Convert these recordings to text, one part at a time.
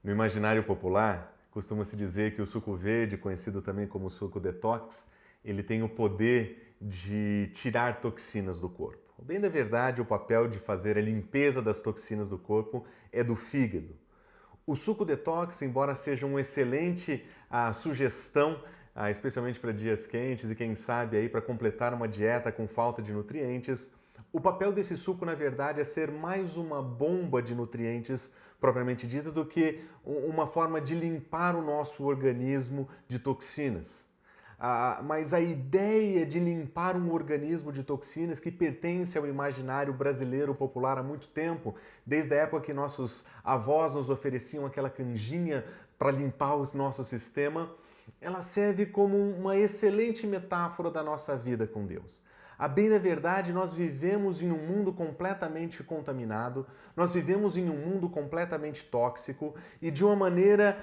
No imaginário popular, costuma-se dizer que o suco verde, conhecido também como suco detox, ele tem o poder de tirar toxinas do corpo. Bem da verdade, o papel de fazer a limpeza das toxinas do corpo é do fígado. O suco detox, embora seja uma excelente sugestão, especialmente para dias quentes e quem sabe aí para completar uma dieta com falta de nutrientes, o papel desse suco, na verdade, é ser mais uma bomba de nutrientes propriamente dita do que uma forma de limpar o nosso organismo de toxinas. Mas a ideia de limpar um organismo de toxinas que pertence ao imaginário brasileiro popular há muito tempo, desde a época que nossos avós nos ofereciam aquela canjinha para limpar o nosso sistema, ela serve como uma excelente metáfora da nossa vida com Deus. A bem da verdade, nós vivemos em um mundo completamente contaminado, nós vivemos em um mundo completamente tóxico e de uma maneira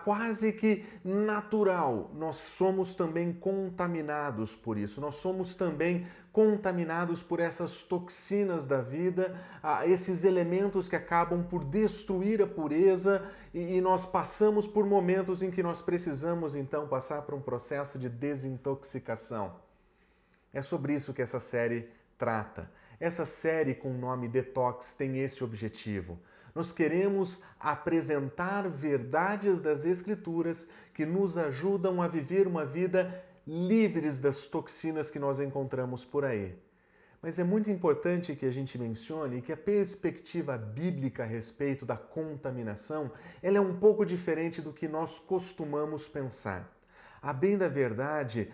quase que natural, nós somos também contaminados por isso, nós somos também contaminados por essas toxinas da vida, esses elementos que acabam por destruir a pureza e nós passamos por momentos em que nós precisamos então passar por um processo de desintoxicação. É sobre isso que essa série trata. Essa série com o nome Detox tem esse objetivo. Nós queremos apresentar verdades das Escrituras que nos ajudam a viver uma vida livres das toxinas que nós encontramos por aí. Mas é muito importante que a gente mencione que a perspectiva bíblica a respeito da contaminação, ela é um pouco diferente do que nós costumamos pensar. A bem da verdade,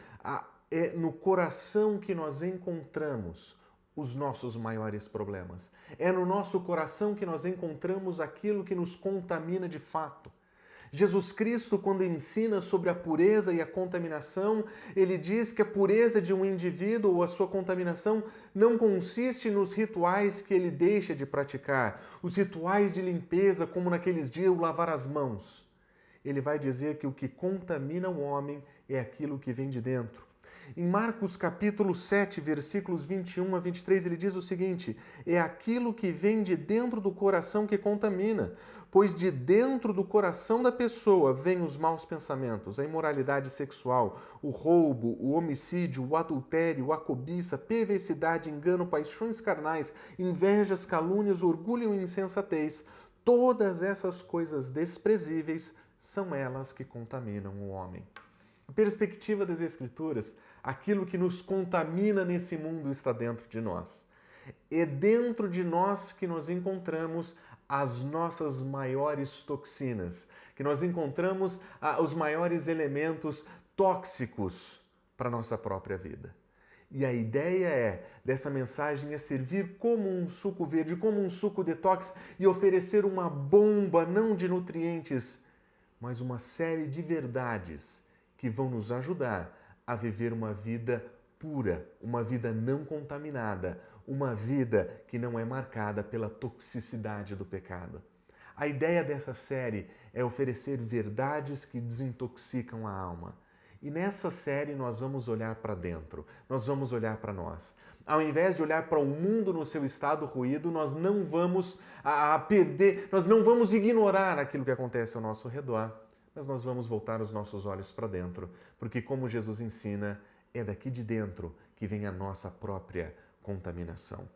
é no coração que nós encontramos os nossos maiores problemas. É no nosso coração que nós encontramos aquilo que nos contamina de fato. Jesus Cristo, quando ensina sobre a pureza e a contaminação, ele diz que a pureza de um indivíduo ou a sua contaminação não consiste nos rituais que ele deixa de praticar, os rituais de limpeza, como naqueles dias o lavar as mãos. Ele vai dizer que o que contamina o homem é aquilo que vem de dentro. Em Marcos capítulo 7, versículos 21 a 23, ele diz o seguinte: é aquilo que vem de dentro do coração que contamina, pois de dentro do coração da pessoa vêm os maus pensamentos, a imoralidade sexual, o roubo, o homicídio, o adultério, a cobiça, perversidade, engano, paixões carnais, invejas, calúnias, orgulho e insensatez. Todas essas coisas desprezíveis são elas que contaminam o homem. A perspectiva das Escrituras, aquilo que nos contamina nesse mundo está dentro de nós. É dentro de nós que nós encontramos as nossas maiores toxinas, que nós encontramos os maiores elementos tóxicos para a nossa própria vida. E a ideia dessa mensagem é servir como um suco verde, como um suco detox e oferecer uma bomba não de nutrientes, mas uma série de verdades que vão nos ajudar a viver uma vida pura, uma vida não contaminada, uma vida que não é marcada pela toxicidade do pecado. A ideia dessa série é oferecer verdades que desintoxicam a alma. E nessa série nós vamos olhar para dentro, nós vamos olhar para nós. Ao invés de olhar para o mundo no seu estado ruído, nós não vamos nós não vamos ignorar aquilo que acontece ao nosso redor, mas nós vamos voltar os nossos olhos para dentro, porque como Jesus ensina, é daqui de dentro que vem a nossa própria contaminação.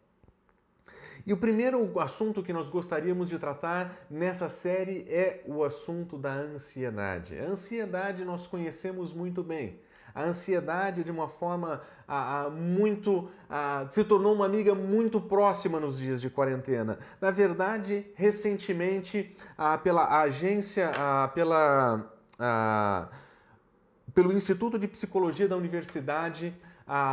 E o primeiro assunto que nós gostaríamos de tratar nessa série é o assunto da ansiedade. A ansiedade nós conhecemos muito bem. A ansiedade, de uma forma se tornou uma amiga muito próxima nos dias de quarentena. Na verdade, recentemente, pelo Instituto de Psicologia da Universidade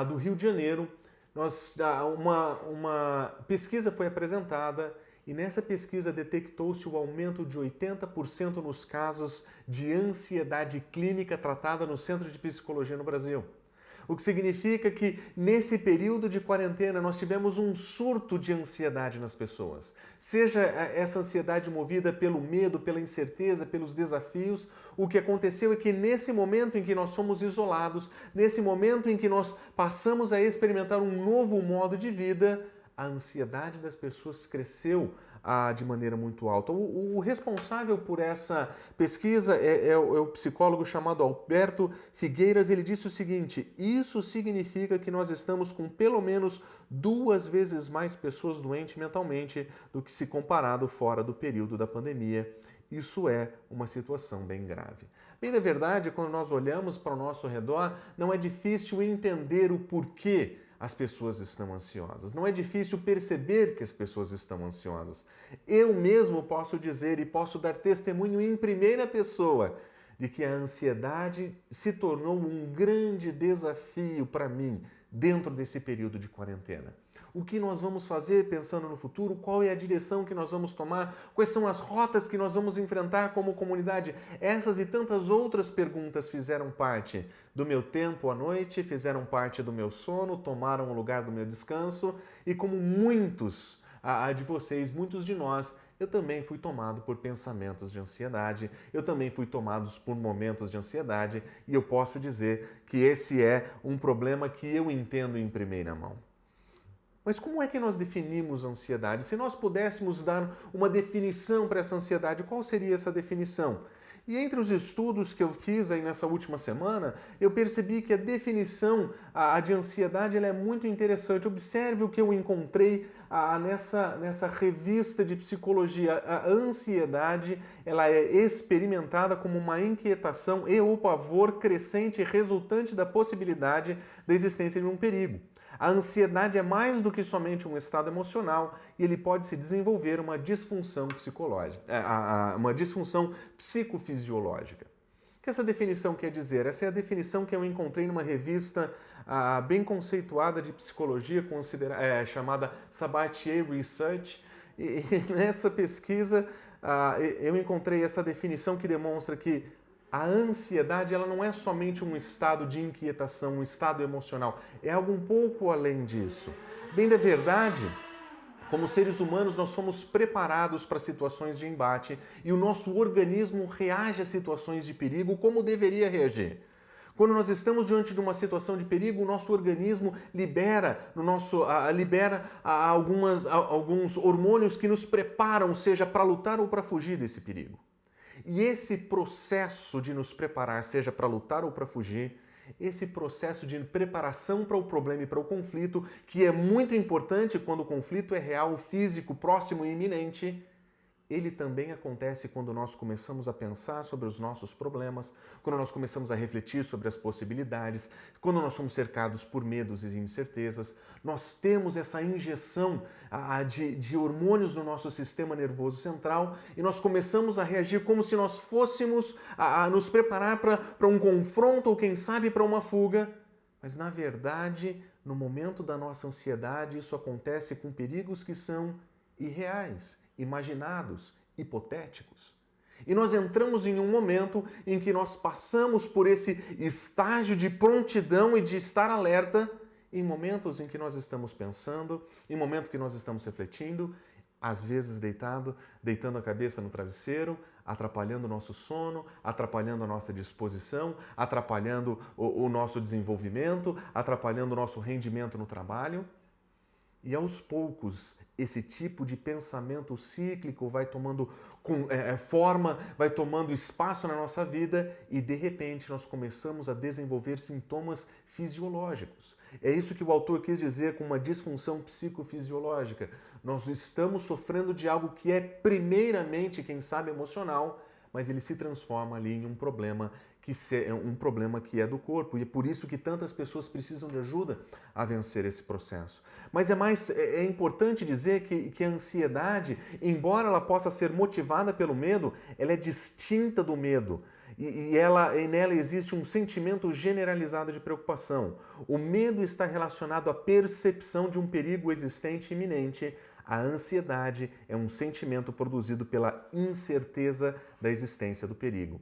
do Rio de Janeiro, uma pesquisa foi apresentada e nessa pesquisa detectou-se o aumento de 80% nos casos de ansiedade clínica tratada no Centro de Psicologia no Brasil. O que significa que nesse período de quarentena nós tivemos um surto de ansiedade nas pessoas. Seja essa ansiedade movida pelo medo, pela incerteza, pelos desafios, o que aconteceu é que nesse momento em que nós somos isolados, nesse momento em que nós passamos a experimentar um novo modo de vida, a ansiedade das pessoas cresceu de maneira muito alta. O responsável por essa pesquisa é o psicólogo chamado Alberto Figueiras. Ele disse o seguinte: isso significa que nós estamos com pelo menos 2 vezes mais pessoas doentes mentalmente do que se comparado fora do período da pandemia. Isso é uma situação bem grave. Bem, na verdade, quando nós olhamos para o nosso redor, não é difícil entender o porquê as pessoas estão ansiosas. Não é difícil perceber que as pessoas estão ansiosas. Eu mesmo posso dizer e posso dar testemunho em primeira pessoa de que a ansiedade se tornou um grande desafio para mim dentro desse período de quarentena. O que nós vamos fazer pensando no futuro? Qual é a direção que nós vamos tomar? Quais são as rotas que nós vamos enfrentar como comunidade? Essas e tantas outras perguntas fizeram parte do meu tempo à noite, fizeram parte do meu sono, tomaram o lugar do meu descanso e como muitos de vocês, muitos de nós, eu também fui tomado por pensamentos de ansiedade, eu também fui tomado por momentos de ansiedade e eu posso dizer que esse é um problema que eu entendo em primeira mão. Mas como é que nós definimos a ansiedade? Se nós pudéssemos dar uma definição para essa ansiedade, qual seria essa definição? E entre os estudos que eu fiz aí nessa última semana, eu percebi que a definição de ansiedade ela é muito interessante. Observe o que eu encontrei nessa revista de psicologia. A ansiedade ela é experimentada como uma inquietação e o pavor crescente resultante da possibilidade da existência de um perigo. A ansiedade é mais do que somente um estado emocional e ele pode se desenvolver uma disfunção psicológica, uma disfunção psicofisiológica. O que essa definição quer dizer? Essa é a definição que eu encontrei numa revista bem conceituada de psicologia chamada Sabatier Research. E nessa pesquisa eu encontrei essa definição que demonstra que a ansiedade ela não é somente um estado de inquietação, um estado emocional, é algo um pouco além disso. Bem da verdade, como seres humanos, nós somos preparados para situações de embate e o nosso organismo reage a situações de perigo como deveria reagir. Quando nós estamos diante de uma situação de perigo, o nosso organismo libera alguns hormônios que nos preparam, seja para lutar ou para fugir desse perigo. E esse processo de nos preparar, seja para lutar ou para fugir, esse processo de preparação para o problema e para o conflito, que é muito importante quando o conflito é real, físico, próximo e iminente, ele também acontece quando nós começamos a pensar sobre os nossos problemas, quando nós começamos a refletir sobre as possibilidades, quando nós somos cercados por medos e incertezas. Nós temos essa injeção de hormônios no nosso sistema nervoso central e nós começamos a reagir como se nós fôssemos nos preparar para um confronto ou, quem sabe, para uma fuga. Mas, na verdade, no momento da nossa ansiedade, isso acontece com perigos que são irreais, imaginados, hipotéticos. E nós entramos em um momento em que nós passamos por esse estágio de prontidão e de estar alerta em momentos em que nós estamos pensando, em momentos que nós estamos refletindo, às vezes deitando a cabeça no travesseiro, atrapalhando o nosso sono, atrapalhando a nossa disposição, atrapalhando o nosso desenvolvimento, atrapalhando o nosso rendimento no trabalho. E aos poucos, esse tipo de pensamento cíclico vai tomando forma, vai tomando espaço na nossa vida e, de repente, nós começamos a desenvolver sintomas fisiológicos. É isso que o autor quis dizer com uma disfunção psicofisiológica. Nós estamos sofrendo de algo que é primeiramente, quem sabe, emocional, mas ele se transforma ali em um problema que é do corpo. E é por isso que tantas pessoas precisam de ajuda a vencer esse processo. Mas é importante dizer que a ansiedade, embora ela possa ser motivada pelo medo, ela é distinta do medo. E nela existe um sentimento generalizado de preocupação. O medo está relacionado à percepção de um perigo existente e iminente. A ansiedade é um sentimento produzido pela incerteza da existência do perigo.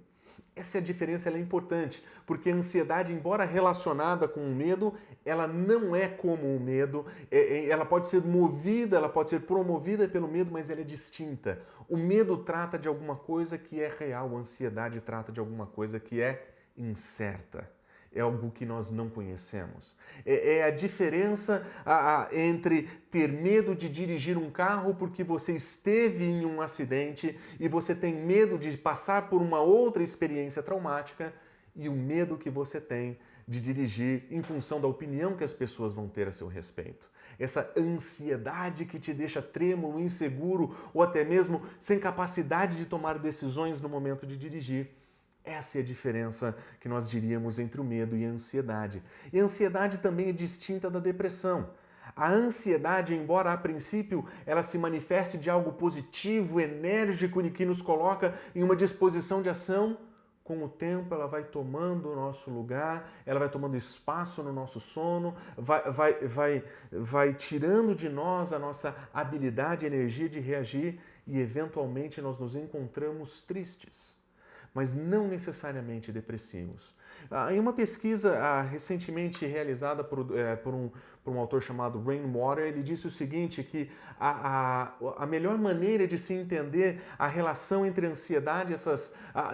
Essa diferença é importante, porque a ansiedade, embora relacionada com o medo, ela não é como o medo, ela pode ser movida, ela pode ser promovida pelo medo, mas ela é distinta. O medo trata de alguma coisa que é real, a ansiedade trata de alguma coisa que é incerta. é algo que nós não conhecemos. É a diferença entre ter medo de dirigir um carro porque você esteve em um acidente e você tem medo de passar por uma outra experiência traumática e o medo que você tem de dirigir em função da opinião que as pessoas vão ter a seu respeito. Essa ansiedade que te deixa trêmulo, inseguro ou até mesmo sem capacidade de tomar decisões no momento de dirigir. Essa é a diferença que nós diríamos entre o medo e a ansiedade. E a ansiedade também é distinta da depressão. A ansiedade, embora a princípio ela se manifeste de algo positivo, enérgico e que nos coloca em uma disposição de ação, com o tempo ela vai tomando o nosso lugar, ela vai tomando espaço no nosso sono, vai tirando de nós a nossa habilidade e energia de reagir e eventualmente nós nos encontramos tristes, mas não necessariamente depressivos. Em uma pesquisa recentemente realizada por um autor chamado Rainwater, ele disse o seguinte, que a melhor maneira de se entender a relação entre a ansiedade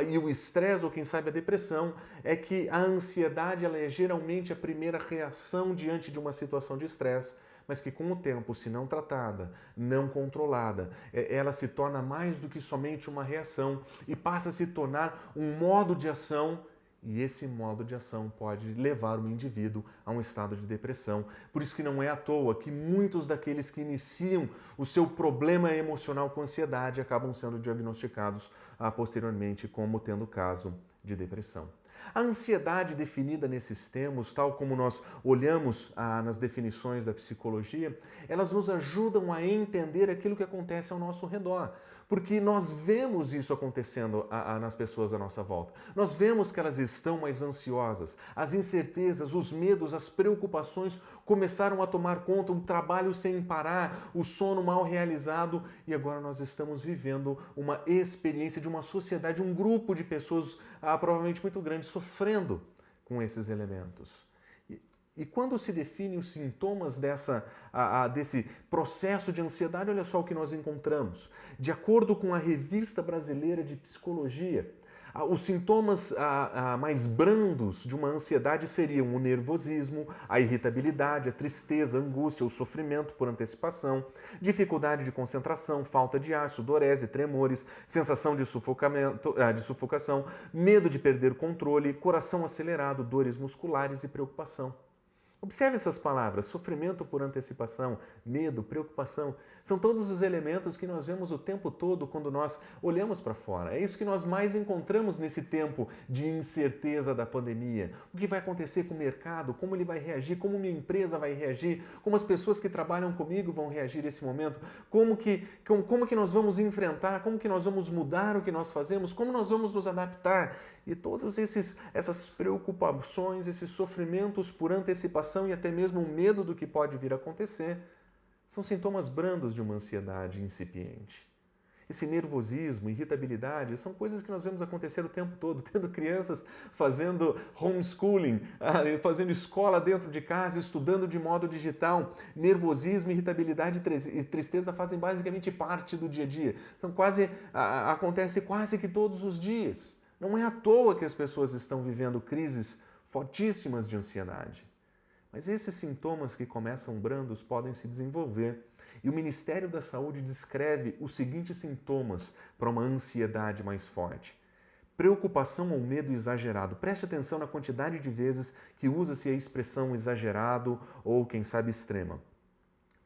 e o estresse, ou quem sabe a depressão, é que a ansiedade ela é geralmente a primeira reação diante de uma situação de estresse, mas que com o tempo, se não tratada, não controlada, ela se torna mais do que somente uma reação e passa a se tornar um modo de ação, e esse modo de ação pode levar o indivíduo a um estado de depressão. Por isso que não é à toa que muitos daqueles que iniciam o seu problema emocional com ansiedade acabam sendo diagnosticados posteriormente como tendo caso de depressão. A ansiedade definida nesses termos, tal como nós olhamos nas definições da psicologia, elas nos ajudam a entender aquilo que acontece ao nosso redor. Porque nós vemos isso acontecendo nas pessoas da nossa volta. Nós vemos que elas estão mais ansiosas. As incertezas, os medos, as preocupações começaram a tomar conta, o trabalho sem parar, o sono mal realizado. E agora nós estamos vivendo uma experiência de uma sociedade, um grupo de pessoas provavelmente muito grande sofrendo com esses elementos. E quando se define os sintomas desse processo de ansiedade, olha só o que nós encontramos. De acordo com a Revista Brasileira de Psicologia, os sintomas mais brandos de uma ansiedade seriam o nervosismo, a irritabilidade, a tristeza, a angústia, o sofrimento por antecipação, dificuldade de concentração, falta de ar, sudorese, tremores, sensação de sufocação, medo de perder o controle, coração acelerado, dores musculares e preocupação. Observe essas palavras, sofrimento por antecipação, medo, preocupação, são todos os elementos que nós vemos o tempo todo quando nós olhamos para fora. É isso que nós mais encontramos nesse tempo de incerteza da pandemia. O que vai acontecer com o mercado, como ele vai reagir, como minha empresa vai reagir, como as pessoas que trabalham comigo vão reagir nesse momento, como que nós vamos enfrentar, como que nós vamos mudar o que nós fazemos, como nós vamos nos adaptar. E todas essas preocupações, esses sofrimentos por antecipação e até mesmo o medo do que pode vir a acontecer, são sintomas brandos de uma ansiedade incipiente. Esse nervosismo, irritabilidade, são coisas que nós vemos acontecer o tempo todo, tendo crianças fazendo homeschooling, fazendo escola dentro de casa, estudando de modo digital. Nervosismo, irritabilidade e tristeza fazem basicamente parte do dia a dia. Acontece quase que todos os dias. Não é à toa que as pessoas estão vivendo crises fortíssimas de ansiedade. Mas esses sintomas que começam brandos podem se desenvolver. E o Ministério da Saúde descreve os seguintes sintomas para uma ansiedade mais forte. Preocupação ou medo exagerado. Preste atenção na quantidade de vezes que usa-se a expressão exagerado ou, quem sabe, extrema.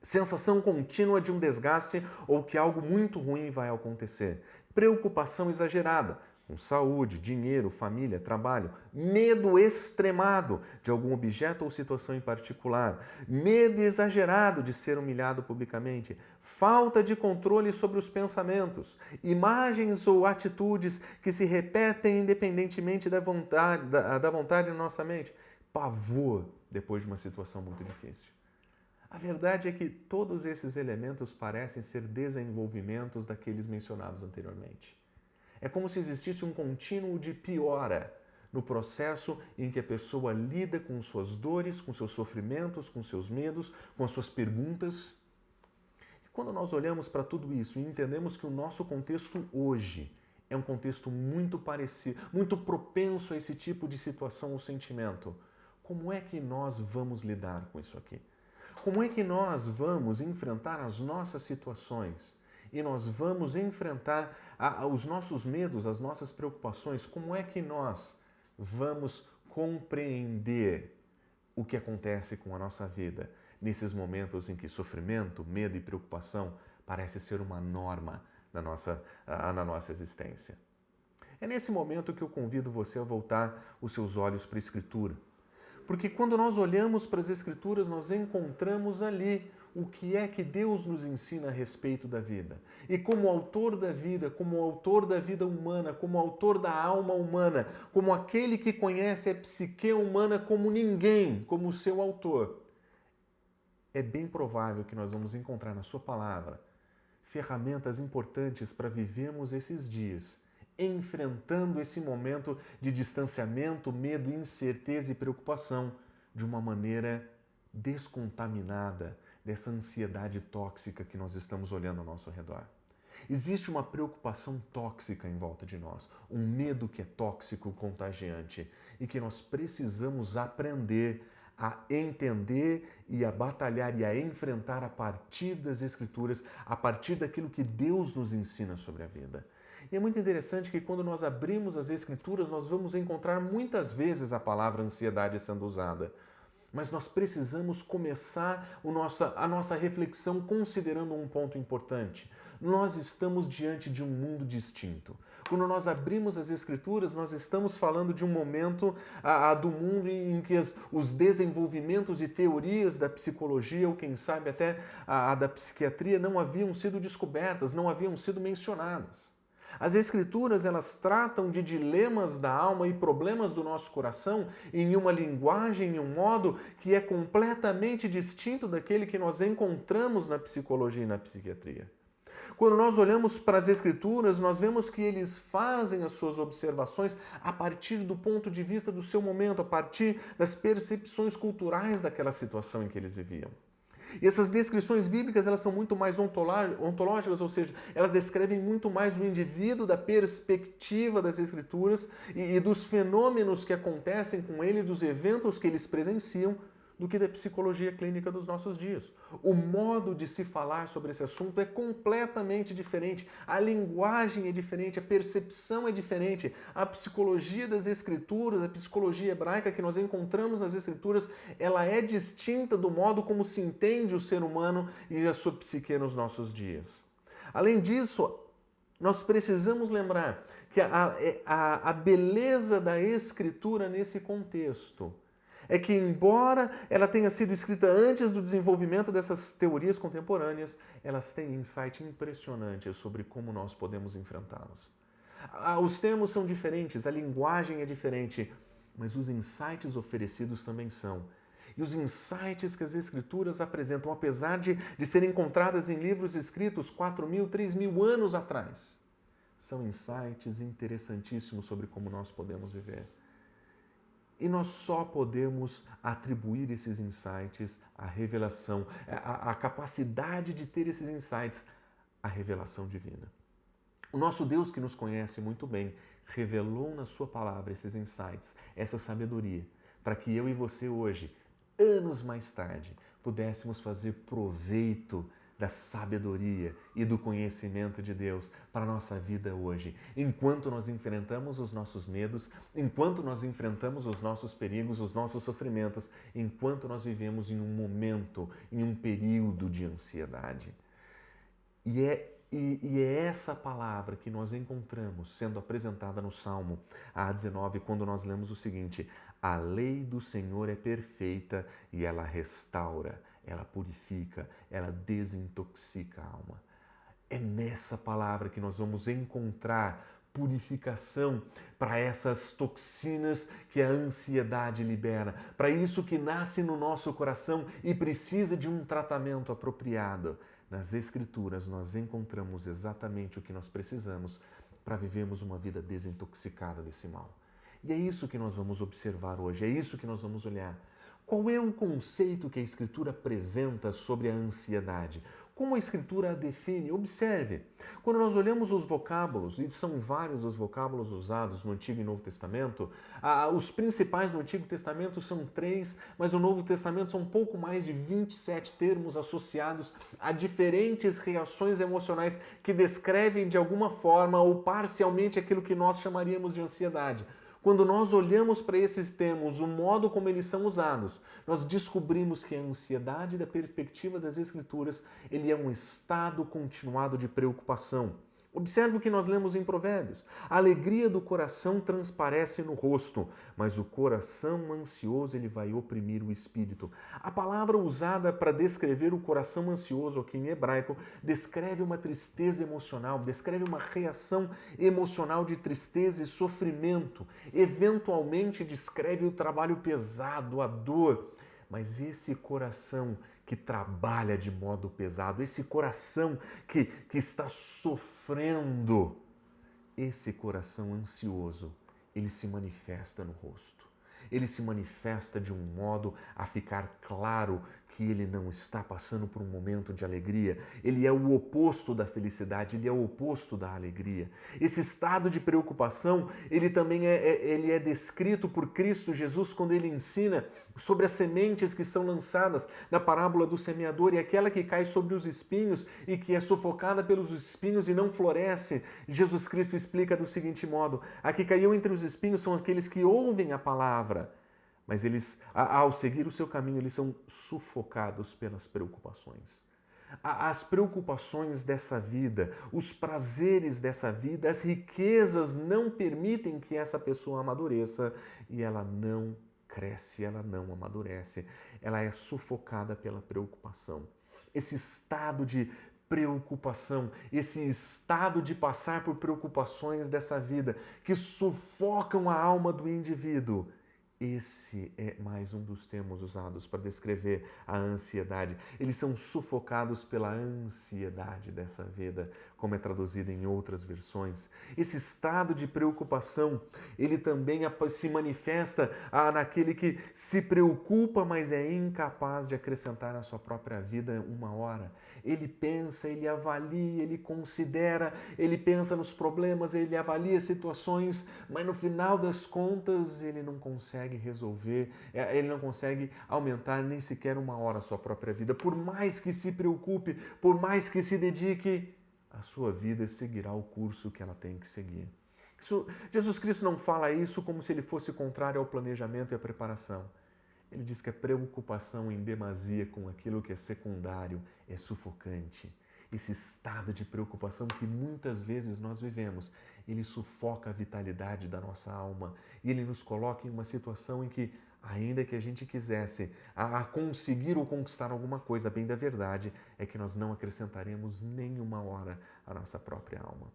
Sensação contínua de um desgaste ou que algo muito ruim vai acontecer. Preocupação exagerada com saúde, dinheiro, família, trabalho. Medo extremado de algum objeto ou situação em particular. Medo exagerado de ser humilhado publicamente. Falta de controle sobre os pensamentos. Imagens ou atitudes que se repetem independentemente da vontade na nossa mente. Pavor depois de uma situação muito difícil. A verdade é que todos esses elementos parecem ser desenvolvimentos daqueles mencionados anteriormente. É como se existisse um contínuo de piora no processo em que a pessoa lida com suas dores, com seus sofrimentos, com seus medos, com as suas perguntas. E quando nós olhamos para tudo isso e entendemos que o nosso contexto hoje é um contexto muito parecido, muito propenso a esse tipo de situação ou sentimento. Como é que nós vamos lidar com isso aqui? Como é que nós vamos enfrentar as nossas situações? E nós vamos enfrentar os nossos medos, as nossas preocupações? Como é que nós vamos compreender o que acontece com a nossa vida nesses momentos em que sofrimento, medo e preocupação parece ser uma norma na nossa existência? É nesse momento que eu convido você a voltar os seus olhos para a Escritura. Porque quando nós olhamos para as Escrituras, nós encontramos ali o que é que Deus nos ensina a respeito da vida. E como autor da vida, como autor da vida humana, como autor da alma humana, como aquele que conhece a psique humana como ninguém, como o seu autor, é bem provável que nós vamos encontrar na sua palavra ferramentas importantes para vivermos esses dias, enfrentando esse momento de distanciamento, medo, incerteza e preocupação de uma maneira descontaminada dessa ansiedade tóxica que nós estamos olhando ao nosso redor. Existe uma preocupação tóxica em volta de nós, um medo que é tóxico, contagiante e que nós precisamos aprender a entender e a batalhar e a enfrentar a partir das Escrituras, a partir daquilo que Deus nos ensina sobre a vida. E é muito interessante que quando nós abrimos as Escrituras, nós vamos encontrar muitas vezes a palavra ansiedade sendo usada. Mas nós precisamos começar a nossa reflexão considerando um ponto importante. Nós estamos diante de um mundo distinto. Quando nós abrimos as Escrituras, nós estamos falando de um momento do mundo em que os desenvolvimentos e teorias da psicologia, ou quem sabe até da psiquiatria, não haviam sido descobertas, não haviam sido mencionadas. As Escrituras, elas tratam de dilemas da alma e problemas do nosso coração em uma linguagem, em um modo que é completamente distinto daquele que nós encontramos na psicologia e na psiquiatria. Quando nós olhamos para as Escrituras, nós vemos que eles fazem as suas observações a partir do ponto de vista do seu momento, a partir das percepções culturais daquela situação em que eles viviam. E essas descrições bíblicas, elas são muito mais ontológicas, ou seja, elas descrevem muito mais o indivíduo da perspectiva das Escrituras e dos fenômenos que acontecem com ele, dos eventos que eles presenciam, do que da psicologia clínica dos nossos dias. O modo de se falar sobre esse assunto é completamente diferente, a linguagem é diferente, a percepção é diferente, a psicologia das Escrituras, a psicologia hebraica que nós encontramos nas Escrituras, ela é distinta do modo como se entende o ser humano e a sua psique nos nossos dias. Além disso, nós precisamos lembrar que a beleza da Escritura nesse contexto é que, embora ela tenha sido escrita antes do desenvolvimento dessas teorias contemporâneas, elas têm insight impressionante sobre como nós podemos enfrentá-las. Os termos são diferentes, a linguagem é diferente, mas os insights oferecidos também são. E os insights que as Escrituras apresentam, apesar de serem encontradas em livros escritos 4.000, 3.000 anos atrás, são insights interessantíssimos sobre como nós podemos viver. E nós só podemos atribuir esses insights à revelação, à capacidade de ter esses insights, à revelação divina. O nosso Deus, que nos conhece muito bem, revelou na sua palavra esses insights, essa sabedoria, para que eu e você hoje, anos mais tarde, pudéssemos fazer proveito da sabedoria e do conhecimento de Deus para a nossa vida hoje. Enquanto nós enfrentamos os nossos medos, enquanto nós enfrentamos os nossos perigos, os nossos sofrimentos, enquanto nós vivemos em um momento, em um período de ansiedade. E é essa palavra que nós encontramos sendo apresentada no Salmo A19, quando nós lemos o seguinte: a lei do Senhor é perfeita e ela restaura, ela purifica, ela desintoxica a alma. É nessa palavra que nós vamos encontrar purificação para essas toxinas que a ansiedade libera, para isso que nasce no nosso coração e precisa de um tratamento apropriado. Nas Escrituras nós encontramos exatamente o que nós precisamos para vivermos uma vida desintoxicada desse mal. E é isso que nós vamos observar hoje, é isso que nós vamos olhar. Qual é o conceito que a Escritura apresenta sobre a ansiedade? Como a Escritura a define? Observe, quando nós olhamos os vocábulos, e são vários os vocábulos usados no Antigo e Novo Testamento, os principais no Antigo Testamento são 3, mas no Novo Testamento são um pouco mais de 27 termos associados a diferentes reações emocionais que descrevem de alguma forma ou parcialmente aquilo que nós chamaríamos de ansiedade. Quando nós olhamos para esses termos, o modo como eles são usados, nós descobrimos que a ansiedade, da perspectiva das Escrituras, ele é um estado continuado de preocupação. Observe o que nós lemos em Provérbios. A alegria do coração transparece no rosto, mas o coração ansioso ele vai oprimir o espírito. A palavra usada para descrever o coração ansioso aqui em hebraico descreve uma tristeza emocional, descreve uma reação emocional de tristeza e sofrimento. Eventualmente descreve o trabalho pesado, a dor. Mas esse coração que trabalha de modo pesado, esse coração que está sofrendo, esse coração ansioso, ele se manifesta no rosto. Ele se manifesta de um modo a ficar claro que ele não está passando por um momento de alegria. Ele é o oposto da felicidade, ele é o oposto da alegria. Esse estado de preocupação, ele também é descrito por Cristo Jesus quando ele ensina sobre as sementes que são lançadas na parábola do semeador e aquela que cai sobre os espinhos e que é sufocada pelos espinhos e não floresce. Jesus Cristo explica do seguinte modo: a que caiu entre os espinhos são aqueles que ouvem a palavra, mas eles, ao seguir o seu caminho, eles são sufocados pelas preocupações. As preocupações dessa vida, os prazeres dessa vida, as riquezas não permitem que essa pessoa amadureça e ela não cresce, ela não amadurece, ela é sufocada pela preocupação. Esse estado de preocupação, esse estado de passar por preocupações dessa vida que sufocam a alma do indivíduo, esse é mais um dos termos usados para descrever a ansiedade. Eles são sufocados pela ansiedade dessa vida, como é traduzido em outras versões. Esse estado de preocupação, ele também se manifesta naquele que se preocupa, mas é incapaz de acrescentar na sua própria vida uma hora. Ele pensa, ele avalia, ele considera, ele pensa nos problemas, ele avalia situações, mas no final das contas ele não consegue resolver, ele não consegue aumentar nem sequer uma hora a sua própria vida. Por mais que se preocupe, por mais que se dedique, a sua vida seguirá o curso que ela tem que seguir. Jesus Cristo não fala isso como se ele fosse contrário ao planejamento e à preparação. Ele diz que a preocupação em demasia com aquilo que é secundário é sufocante. Esse estado de preocupação que muitas vezes nós vivemos, ele sufoca a vitalidade da nossa alma e ele nos coloca em uma situação em que, ainda que a gente quisesse conseguir ou conquistar alguma coisa, bem da verdade é que nós não acrescentaremos nenhuma hora à nossa própria alma.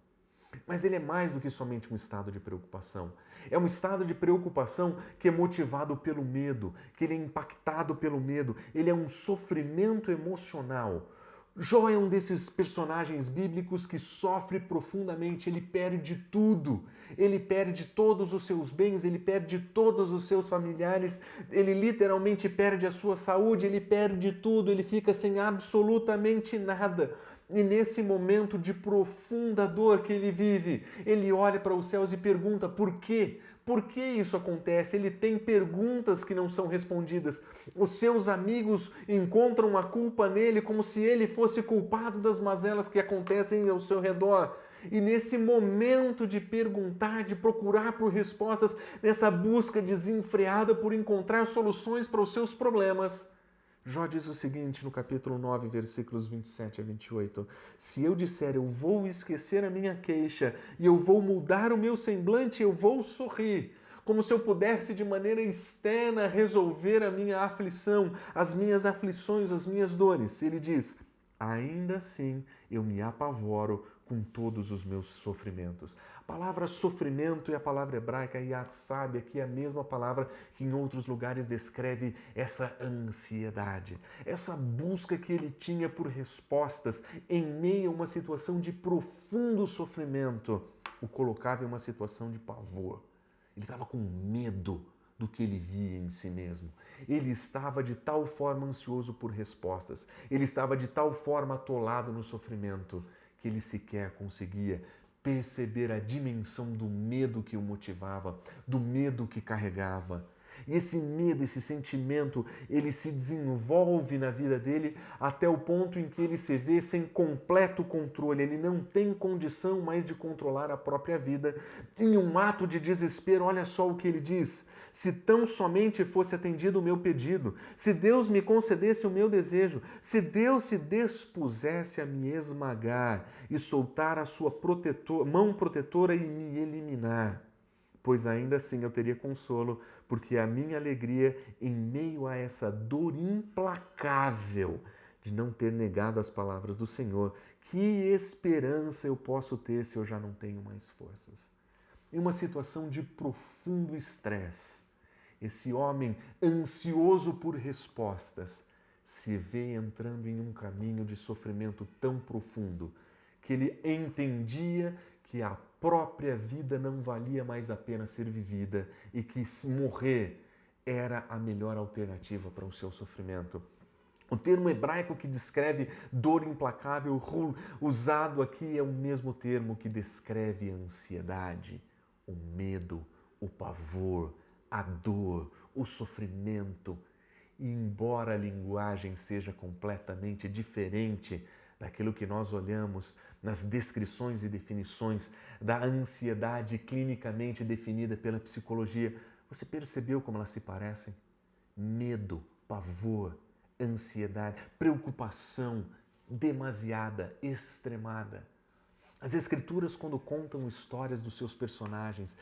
Mas ele é mais do que somente um estado de preocupação. É um estado de preocupação que é motivado pelo medo, que ele é impactado pelo medo, ele é um sofrimento emocional. Jó é um desses personagens bíblicos que sofre profundamente, ele perde tudo, ele perde todos os seus bens, ele perde todos os seus familiares, ele literalmente perde a sua saúde, ele perde tudo, ele fica sem absolutamente nada. E nesse momento de profunda dor que ele vive, ele olha para os céus e pergunta por quê? Por que isso acontece? Ele tem perguntas que não são respondidas. Os seus amigos encontram a culpa nele como se ele fosse culpado das mazelas que acontecem ao seu redor. E nesse momento de perguntar, de procurar por respostas, nessa busca desenfreada por encontrar soluções para os seus problemas, Jó diz o seguinte no capítulo 9, versículos 27 a 28. Se eu disser, eu vou esquecer a minha queixa e eu vou mudar o meu semblante, eu vou sorrir, como se eu pudesse de maneira externa resolver a minha aflição, as minhas aflições, as minhas dores. Ele diz, ainda assim eu me apavoro com todos os meus sofrimentos. A palavra sofrimento e a palavra hebraica yatsab, aqui é a mesma palavra que em outros lugares descreve essa ansiedade, essa busca que ele tinha por respostas em meio a uma situação de profundo sofrimento, o colocava em uma situação de pavor. Ele estava com medo do que ele via em si mesmo. Ele estava de tal forma ansioso por respostas, ele estava de tal forma atolado no sofrimento, que ele sequer conseguia perceber a dimensão do medo que o motivava, do medo que carregava. E esse medo, esse sentimento, ele se desenvolve na vida dele até o ponto em que ele se vê sem completo controle. Ele não tem condição mais de controlar a própria vida. Em um ato de desespero, olha só o que ele diz: se tão somente fosse atendido o meu pedido, se Deus me concedesse o meu desejo, se Deus se dispusesse a me esmagar e soltar a sua mão protetora e me eliminar, pois ainda assim eu teria consolo, porque a minha alegria em meio a essa dor implacável de não ter negado as palavras do Senhor, que esperança eu posso ter se eu já não tenho mais forças? Em uma situação de profundo estresse, esse homem ansioso por respostas se vê entrando em um caminho de sofrimento tão profundo que ele entendia que a própria vida não valia mais a pena ser vivida e que morrer era a melhor alternativa para o seu sofrimento. O termo hebraico que descreve dor implacável, usado aqui, é o mesmo termo que descreve a ansiedade, o medo, o pavor, a dor, o sofrimento. E embora a linguagem seja completamente diferente daquilo que nós olhamos nas descrições e definições da ansiedade clinicamente definida pela psicologia, você percebeu como elas se parecem? Medo, pavor, ansiedade, preocupação demasiada, extremada. As Escrituras, quando contam histórias dos seus personagens,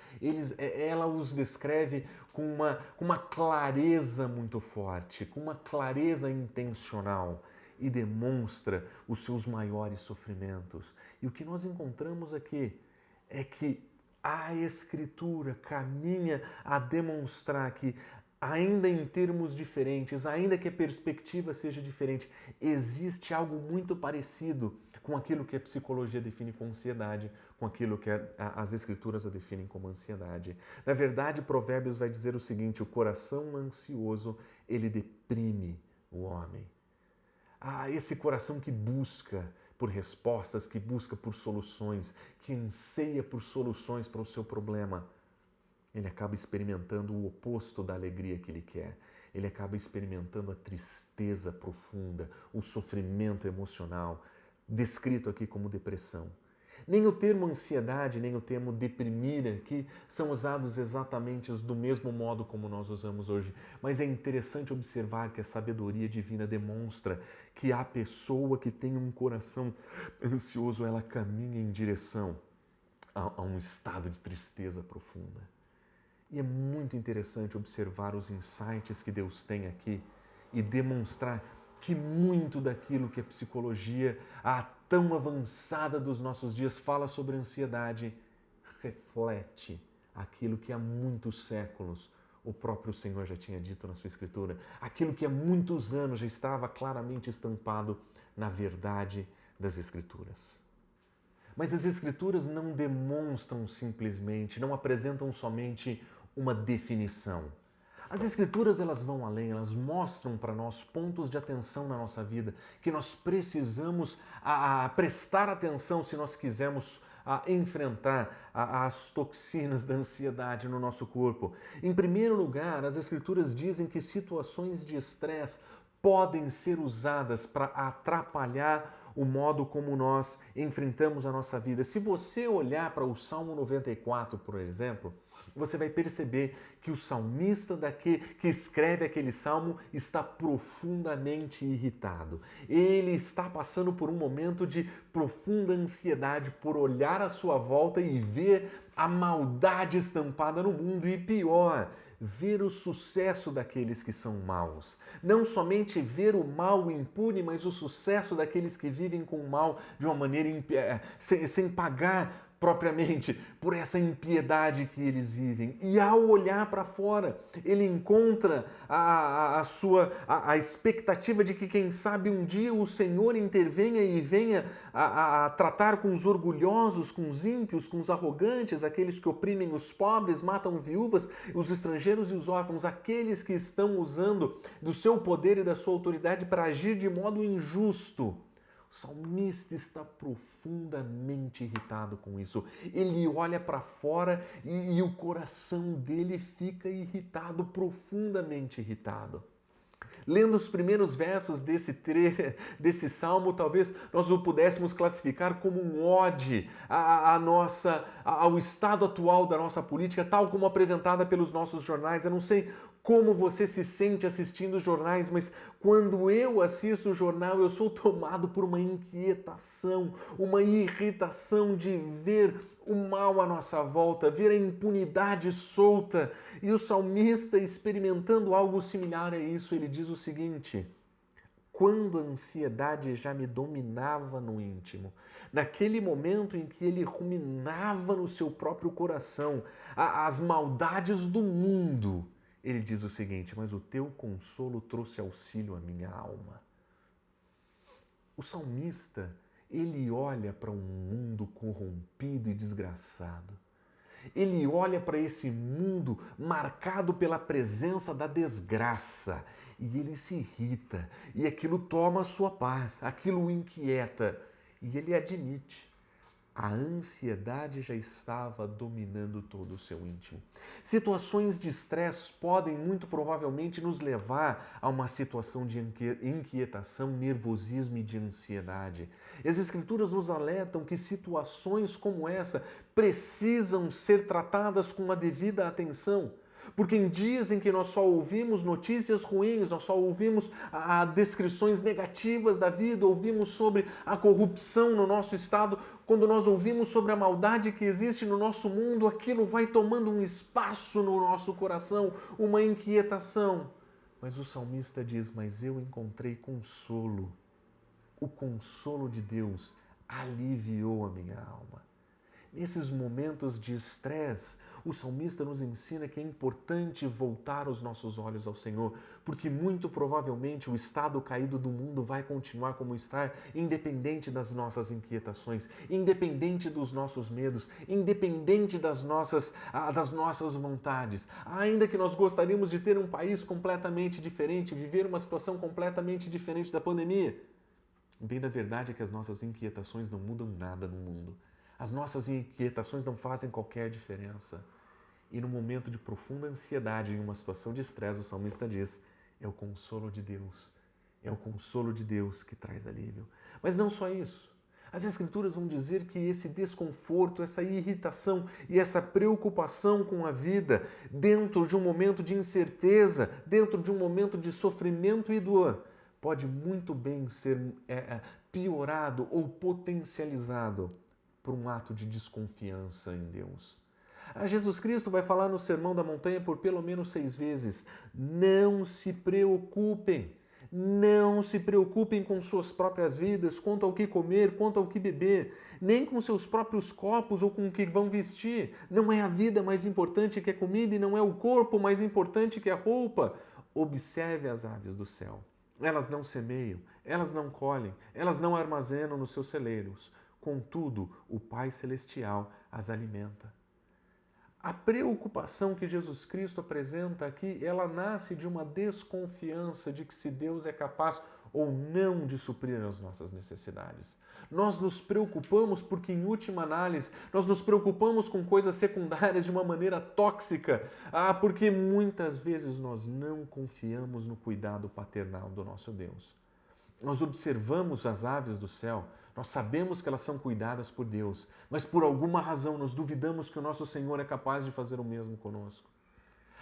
ela os descreve com uma clareza muito forte, com uma clareza intencional e demonstra os seus maiores sofrimentos. E o que nós encontramos aqui é que a Escritura caminha a demonstrar que, ainda em termos diferentes, ainda que a perspectiva seja diferente, existe algo muito parecido com aquilo que a psicologia define como ansiedade, com aquilo que as Escrituras a definem como ansiedade. Na verdade, Provérbios vai dizer o seguinte: o coração ansioso, ele deprime o homem. Esse coração que busca por respostas, que busca por soluções, que anseia por soluções para o seu problema, ele acaba experimentando o oposto da alegria que ele quer. Ele acaba experimentando a tristeza profunda, o sofrimento emocional, descrito aqui como depressão. Nem o termo ansiedade, nem o termo deprimir aqui são usados exatamente do mesmo modo como nós usamos hoje, mas é interessante observar que a sabedoria divina demonstra que a pessoa que tem um coração ansioso, ela caminha em direção a um estado de tristeza profunda. E é muito interessante observar os insights que Deus tem aqui e demonstrar que muito daquilo que a psicologia, a tão avançada dos nossos dias, fala sobre ansiedade, reflete aquilo que há muitos séculos o próprio Senhor já tinha dito na sua Escritura, aquilo que há muitos anos já estava claramente estampado na verdade das Escrituras. Mas as Escrituras não demonstram simplesmente, não apresentam somente uma definição. As Escrituras, elas vão além, elas mostram para nós pontos de atenção na nossa vida que nós precisamos prestar atenção se nós quisermos enfrentar as toxinas da ansiedade no nosso corpo. Em primeiro lugar, as Escrituras dizem que situações de estresse podem ser usadas para atrapalhar o modo como nós enfrentamos a nossa vida. Se você olhar para o Salmo 94, por exemplo, você vai perceber que o salmista que escreve aquele salmo está profundamente irritado. Ele está passando por um momento de profunda ansiedade por olhar à sua volta e ver a maldade estampada no mundo e, pior, ver o sucesso daqueles que são maus. Não somente ver o mal impune, mas o sucesso daqueles que vivem com o mal de uma maneira sem pagar propriamente por essa impiedade que eles vivem. E ao olhar para fora, ele encontra a expectativa de que, quem sabe, um dia o Senhor intervenha e venha a tratar com os orgulhosos, com os ímpios, com os arrogantes, aqueles que oprimem os pobres, matam viúvas, os estrangeiros e os órfãos, aqueles que estão usando do seu poder e da sua autoridade para agir de modo injusto. O salmista está profundamente irritado com isso. Ele olha para fora e o coração dele fica irritado, profundamente irritado. Lendo os primeiros versos desse salmo, talvez nós o pudéssemos classificar como um ode ao estado atual da nossa política, tal como apresentada pelos nossos jornais. Eu não sei como você se sente assistindo os jornais, mas quando eu assisto o jornal, eu sou tomado por uma inquietação, uma irritação de ver o mal à nossa volta, ver a impunidade solta. E o salmista, experimentando algo similar a isso, ele diz o seguinte: quando a ansiedade já me dominava no íntimo, naquele momento em que ele ruminava no seu próprio coração as maldades do mundo, ele diz o seguinte: mas o teu consolo trouxe auxílio à minha alma. O salmista, ele olha para um mundo corrompido e desgraçado. Ele olha para esse mundo marcado pela presença da desgraça e ele se irrita, e aquilo toma a sua paz, aquilo o inquieta, e ele admite: a ansiedade já estava dominando todo o seu íntimo. Situações de estresse podem muito provavelmente nos levar a uma situação de inquietação, nervosismo e de ansiedade. As Escrituras nos alertam que situações como essa precisam ser tratadas com a devida atenção. Porque em dias em que nós só ouvimos notícias ruins, nós só ouvimos descrições negativas da vida, ouvimos sobre a corrupção no nosso estado, quando nós ouvimos sobre a maldade que existe no nosso mundo, aquilo vai tomando um espaço no nosso coração, uma inquietação. Mas o salmista diz: mas eu encontrei consolo. O consolo de Deus aliviou a minha alma. Nesses momentos de estresse, o salmista nos ensina que é importante voltar os nossos olhos ao Senhor, porque muito provavelmente o estado caído do mundo vai continuar como está, independente das nossas inquietações, independente dos nossos medos, independente das nossas vontades. Ainda que nós gostaríamos de ter um país completamente diferente, viver uma situação completamente diferente da pandemia, bem da verdade é que as nossas inquietações não mudam nada no mundo. As nossas inquietações não fazem qualquer diferença. E no momento de profunda ansiedade, em uma situação de estresse, o salmista diz: é o consolo de Deus. É o consolo de Deus que traz alívio. Mas não só isso. As Escrituras vão dizer que esse desconforto, essa irritação e essa preocupação com a vida, dentro de um momento de incerteza, dentro de um momento de sofrimento e dor, pode muito bem ser piorado ou potencializado por um ato de desconfiança em Deus. Jesus Cristo vai falar no Sermão da Montanha por pelo menos 6 vezes: não se preocupem. Não se preocupem com suas próprias vidas, quanto ao que comer, quanto ao que beber, nem com seus próprios corpos ou com o que vão vestir. Não é a vida mais importante que a comida e não é o corpo mais importante que a roupa. Observe as aves do céu. Elas não semeiam, elas não colhem, elas não armazenam nos seus celeiros. Contudo, o Pai Celestial as alimenta. A preocupação que Jesus Cristo apresenta aqui, ela nasce de uma desconfiança de que se Deus é capaz ou não de suprir as nossas necessidades. Nós nos preocupamos porque, em última análise, nós nos preocupamos com coisas secundárias de uma maneira tóxica, porque muitas vezes nós não confiamos no cuidado paternal do nosso Deus. Nós observamos as aves do céu, nós sabemos que elas são cuidadas por Deus, mas por alguma razão nós duvidamos que o nosso Senhor é capaz de fazer o mesmo conosco.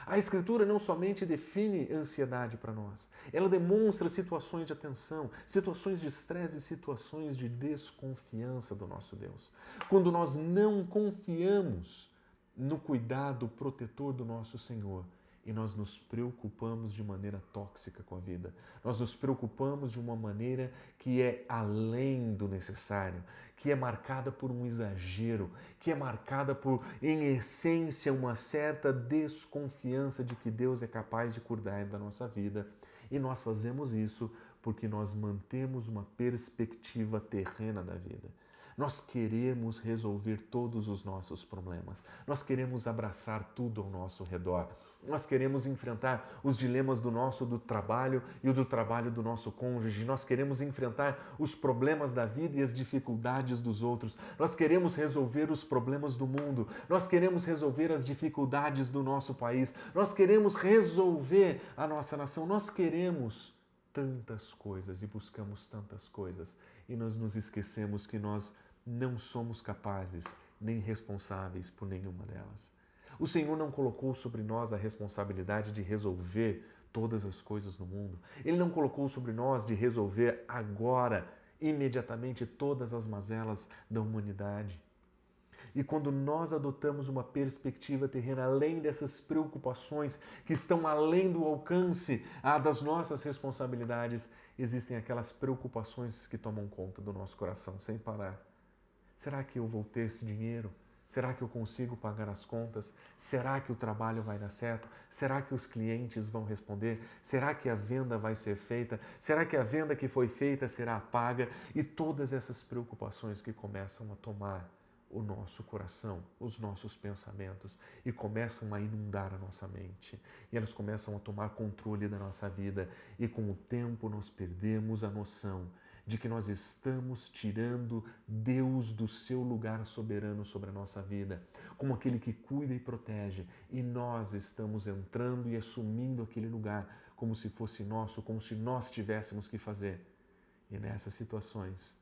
A Escritura não somente define ansiedade para nós, ela demonstra situações de atenção, situações de estresse e situações de desconfiança do nosso Deus. Quando nós não confiamos no cuidado protetor do nosso Senhor, e nós nos preocupamos de maneira tóxica com a vida. Nós nos preocupamos de uma maneira que é além do necessário, que é marcada por um exagero, que é marcada por, em essência, uma certa desconfiança de que Deus é capaz de cuidar da nossa vida. E nós fazemos isso porque nós mantemos uma perspectiva terrena da vida. Nós queremos resolver todos os nossos problemas. Nós queremos abraçar tudo ao nosso redor. Nós queremos enfrentar os dilemas do trabalho e o do trabalho do nosso cônjuge. Nós queremos enfrentar os problemas da vida e as dificuldades dos outros. Nós queremos resolver os problemas do mundo. Nós queremos resolver as dificuldades do nosso país. Nós queremos resolver a nossa nação. Nós queremos tantas coisas e buscamos tantas coisas e nós nos esquecemos que nós não somos capazes nem responsáveis por nenhuma delas. O Senhor não colocou sobre nós a responsabilidade de resolver todas as coisas no mundo. Ele não colocou sobre nós de resolver agora, imediatamente, todas as mazelas da humanidade. E quando nós adotamos uma perspectiva terrena, além dessas preocupações que estão além do alcance das nossas responsabilidades, existem aquelas preocupações que tomam conta do nosso coração sem parar. Será que eu vou ter esse dinheiro? Será que eu consigo pagar as contas? Será que o trabalho vai dar certo? Será que os clientes vão responder? Será que a venda vai ser feita? Será que a venda que foi feita será paga? E todas essas preocupações que começam a tomar o nosso coração, os nossos pensamentos e começam a inundar a nossa mente. E elas começam a tomar controle da nossa vida e com o tempo nós perdemos a noção de que nós estamos tirando Deus do seu lugar soberano sobre a nossa vida, como aquele que cuida e protege, e nós estamos entrando e assumindo aquele lugar como se fosse nosso, como se nós tivéssemos que fazer. E nessas situações,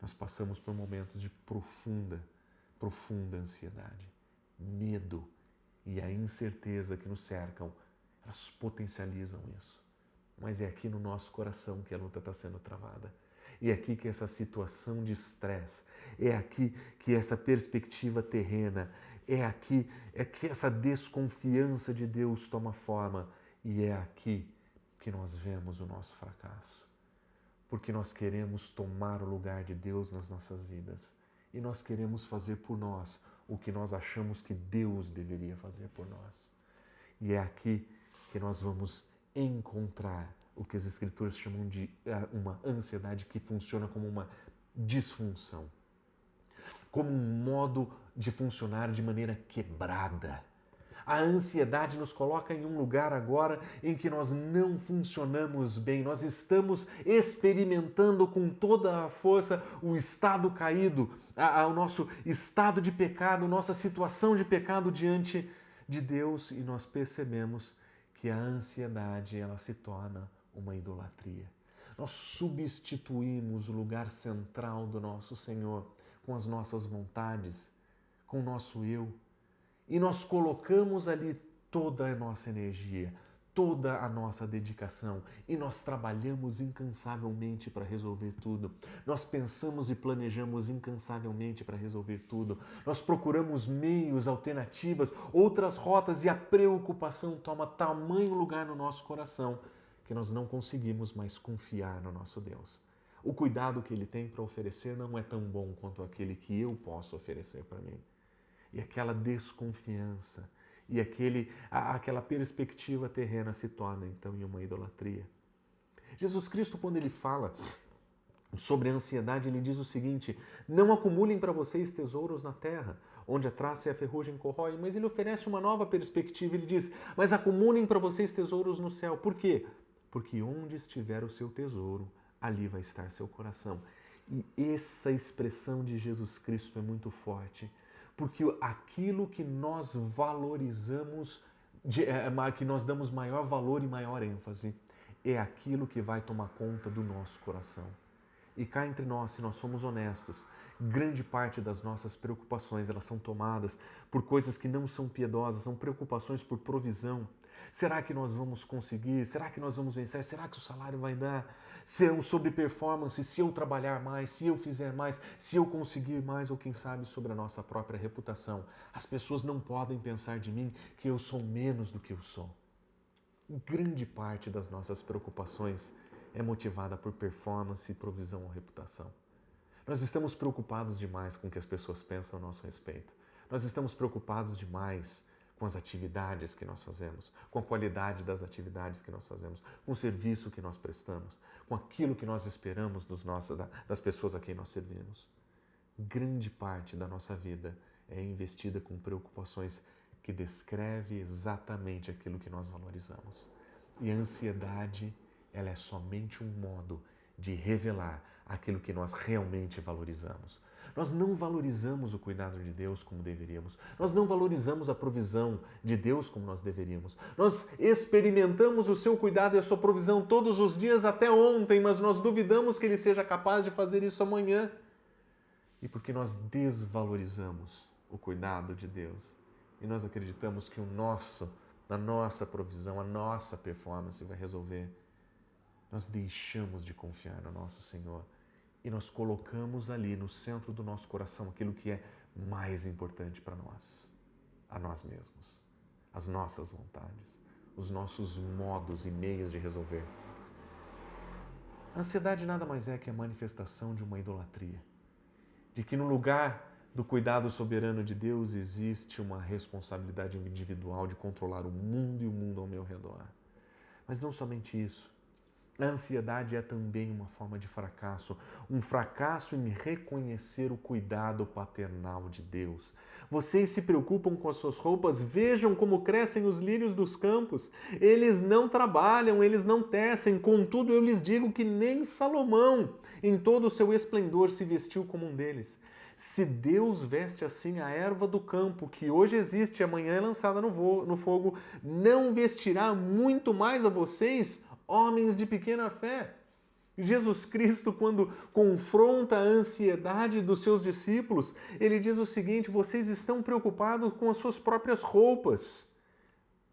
nós passamos por momentos de profunda ansiedade, medo e a incerteza que nos cercam, elas potencializam isso. Mas é aqui no nosso coração que a luta está sendo travada. É aqui que essa situação de estresse, é aqui que essa perspectiva terrena, é que essa desconfiança de Deus toma forma e é aqui que nós vemos o nosso fracasso. Porque nós queremos tomar o lugar de Deus nas nossas vidas e nós queremos fazer por nós o que nós achamos que Deus deveria fazer por nós. E é aqui que nós vamos encontrar o que as Escrituras chamam de uma ansiedade que funciona como uma disfunção, como um modo de funcionar de maneira quebrada. A ansiedade nos coloca em um lugar agora em que nós não funcionamos bem, nós estamos experimentando com toda a força o estado caído, o nosso estado de pecado, nossa situação de pecado diante de Deus e nós percebemos que a ansiedade ela se torna uma idolatria. Nós substituímos o lugar central do nosso Senhor com as nossas vontades, com o nosso eu. E nós colocamos ali toda a nossa energia, toda a nossa dedicação e nós trabalhamos incansavelmente para resolver tudo. Nós pensamos e planejamos incansavelmente para resolver tudo. Nós procuramos meios, alternativas, outras rotas e a preocupação toma tamanho lugar no nosso coração que nós não conseguimos mais confiar no nosso Deus. O cuidado que Ele tem para oferecer não é tão bom quanto aquele que eu posso oferecer para mim. E aquela desconfiança e aquela perspectiva terrena se torna então em uma idolatria. Jesus Cristo, quando Ele fala sobre a ansiedade, Ele diz o seguinte: não acumulem para vocês tesouros na terra, onde a traça e a ferrugem corroem, mas Ele oferece uma nova perspectiva. Ele diz, mas acumulem para vocês tesouros no céu. Por quê? Porque onde estiver o seu tesouro, ali vai estar seu coração. E essa expressão de Jesus Cristo é muito forte. Porque aquilo que nós valorizamos, que nós damos maior valor e maior ênfase, é aquilo que vai tomar conta do nosso coração. E cá entre nós, se nós somos honestos, grande parte das nossas preocupações elas são tomadas por coisas que não são piedosas, são preocupações por provisão. Será que nós vamos conseguir? Será que nós vamos vencer? Será que o salário vai dar? Se eu sobre performance, se eu trabalhar mais, se eu fizer mais, se eu conseguir mais, ou quem sabe sobre a nossa própria reputação. As pessoas não podem pensar de mim que eu sou menos do que eu sou. Grande parte das nossas preocupações é motivada por performance, provisão ou reputação. Nós estamos preocupados demais com o que as pessoas pensam a nosso respeito. Nós estamos preocupados demais com as atividades que nós fazemos, com a qualidade das atividades que nós fazemos, com o serviço que nós prestamos, com aquilo que nós esperamos das pessoas a quem nós servimos. Grande parte da nossa vida é investida com preocupações que descreve exatamente aquilo que nós valorizamos. E a ansiedade, ela é somente um modo de revelar aquilo que nós realmente valorizamos. Nós não valorizamos o cuidado de Deus como deveríamos. Nós não valorizamos a provisão de Deus como nós deveríamos. Nós experimentamos o seu cuidado e a sua provisão todos os dias até ontem, mas nós duvidamos que Ele seja capaz de fazer isso amanhã. E porque nós desvalorizamos o cuidado de Deus e nós acreditamos que a nossa provisão, a nossa performance vai resolver, nós deixamos de confiar no nosso Senhor e nós colocamos ali no centro do nosso coração aquilo que é mais importante para nós, a nós mesmos, as nossas vontades, os nossos modos e meios de resolver. A ansiedade nada mais é que a manifestação de uma idolatria, de que no lugar do cuidado soberano de Deus existe uma responsabilidade individual de controlar o mundo e o mundo ao meu redor. Mas não somente isso. A ansiedade é também uma forma de fracasso, um fracasso em reconhecer o cuidado paternal de Deus. Vocês se preocupam com as suas roupas, vejam como crescem os lírios dos campos. Eles não trabalham, eles não tecem, contudo eu lhes digo que nem Salomão, em todo o seu esplendor, se vestiu como um deles. Se Deus veste assim a erva do campo, que hoje existe e amanhã é lançada no fogo, não vestirá muito mais a vocês, homens de pequena fé. Jesus Cristo, quando confronta a ansiedade dos seus discípulos, ele diz o seguinte: vocês estão preocupados com as suas próprias roupas,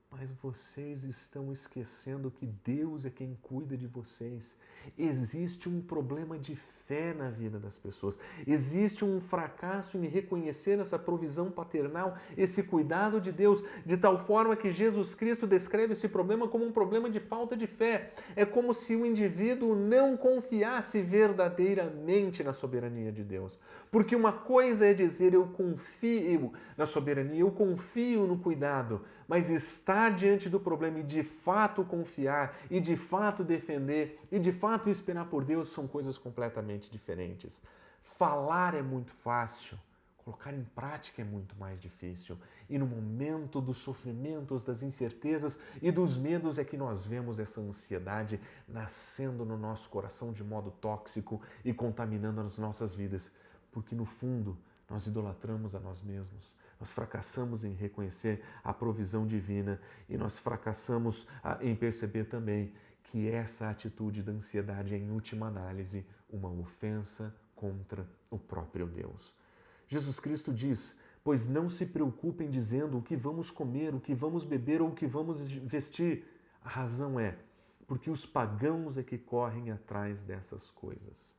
mas vocês estão esquecendo que Deus é quem cuida de vocês. Existe um problema de fé na vida das pessoas. Existe um fracasso em reconhecer essa provisão paternal, esse cuidado de Deus, de tal forma que Jesus Cristo descreve esse problema como um problema de falta de fé. É como se o indivíduo não confiasse verdadeiramente na soberania de Deus. Porque uma coisa é dizer eu confio na soberania, eu confio no cuidado, mas estar diante do problema e de fato confiar, e de fato defender, e de fato esperar por Deus são coisas completamente diferentes. Falar é muito fácil, colocar em prática é muito mais difícil. E no momento dos sofrimentos, das incertezas e dos medos é que nós vemos essa ansiedade nascendo no nosso coração de modo tóxico e contaminando as nossas vidas. Porque no fundo nós idolatramos a nós mesmos. Nós fracassamos em reconhecer a provisão divina e nós fracassamos em perceber também que essa atitude da ansiedade é, em última análise, uma ofensa contra o próprio Deus. Jesus Cristo diz: pois não se preocupem dizendo o que vamos comer, o que vamos beber ou o que vamos vestir. A razão é porque os pagãos é que correm atrás dessas coisas.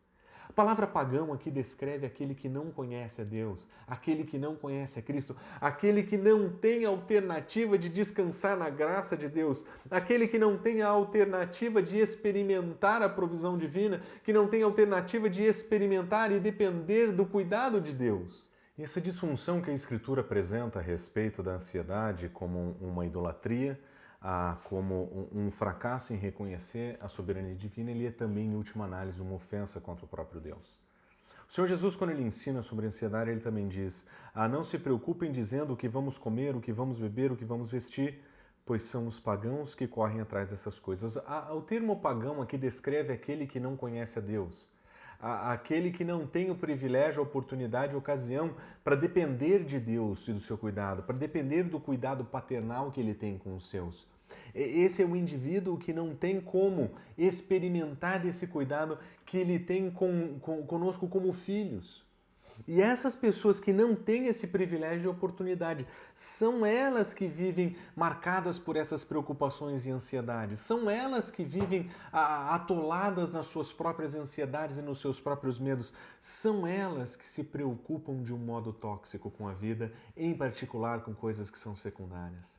A palavra pagão aqui descreve aquele que não conhece a Deus, aquele que não conhece a Cristo, aquele que não tem alternativa de descansar na graça de Deus, aquele que não tem a alternativa de experimentar a provisão divina, que não tem a alternativa de experimentar e depender do cuidado de Deus. E essa disfunção que a Escritura apresenta a respeito da ansiedade como uma idolatria, como um fracasso em reconhecer a soberania divina, ele é também, em última análise, uma ofensa contra o próprio Deus. O Senhor Jesus, quando ele ensina sobre a ansiedade, ele também diz: não se preocupem dizendo o que vamos comer, o que vamos beber, o que vamos vestir, pois são os pagãos que correm atrás dessas coisas. O termo pagão aqui descreve aquele que não conhece a Deus, aquele que não tem o privilégio, a oportunidade, a ocasião para depender de Deus e do seu cuidado, para depender do cuidado paternal que ele tem com os seus. Esse é o indivíduo que não tem como experimentar desse cuidado que ele tem conosco como filhos. E essas pessoas que não têm esse privilégio e oportunidade, são elas que vivem marcadas por essas preocupações e ansiedades. São elas que vivem atoladas nas suas próprias ansiedades e nos seus próprios medos. São elas que se preocupam de um modo tóxico com a vida, em particular com coisas que são secundárias.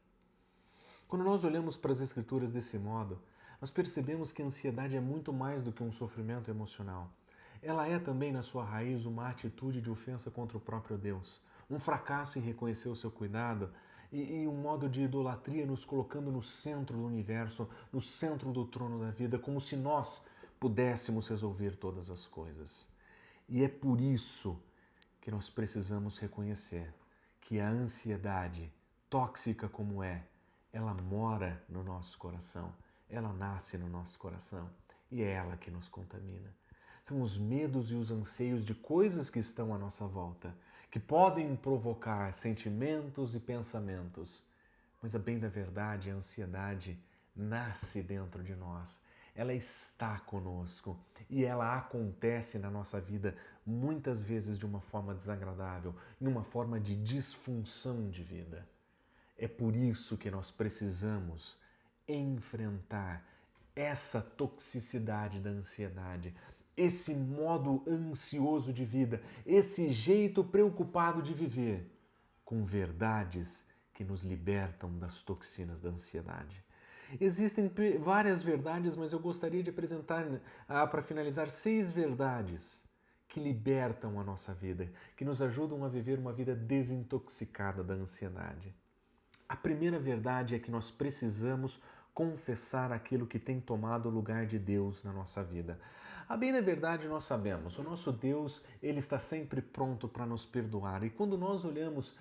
Quando nós olhamos para as Escrituras desse modo, nós percebemos que a ansiedade é muito mais do que um sofrimento emocional. Ela é também, na sua raiz, uma atitude de ofensa contra o próprio Deus, um fracasso em reconhecer o seu cuidado e um modo de idolatria nos colocando no centro do universo, no centro do trono da vida, como se nós pudéssemos resolver todas as coisas. E é por isso que nós precisamos reconhecer que a ansiedade, tóxica como é, ela mora no nosso coração, ela nasce no nosso coração e é ela que nos contamina. São os medos e os anseios de coisas que estão à nossa volta, que podem provocar sentimentos e pensamentos. Mas a bem da verdade, a ansiedade nasce dentro de nós. Ela está conosco e ela acontece na nossa vida muitas vezes de uma forma desagradável, em uma forma de disfunção de vida. É por isso que nós precisamos enfrentar essa toxicidade da ansiedade, esse modo ansioso de vida, esse jeito preocupado de viver, com verdades que nos libertam das toxinas da ansiedade. Existem várias verdades, mas eu gostaria de apresentar, para finalizar, 6 verdades que libertam a nossa vida, que nos ajudam a viver uma vida desintoxicada da ansiedade. A primeira verdade é que nós precisamos confessar aquilo que tem tomado o lugar de Deus na nossa vida. A bem da verdade nós sabemos, o nosso Deus, ele está sempre pronto para nos perdoar. E quando nós olhamos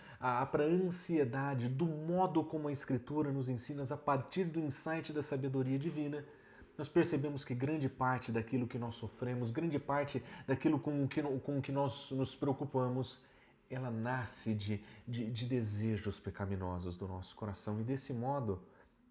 para a ansiedade do modo como a Escritura nos ensina, a partir do insight da sabedoria divina, nós percebemos que grande parte daquilo que nós sofremos, grande parte daquilo com o que nós nos preocupamos, ela nasce de desejos pecaminosos do nosso coração. E desse modo,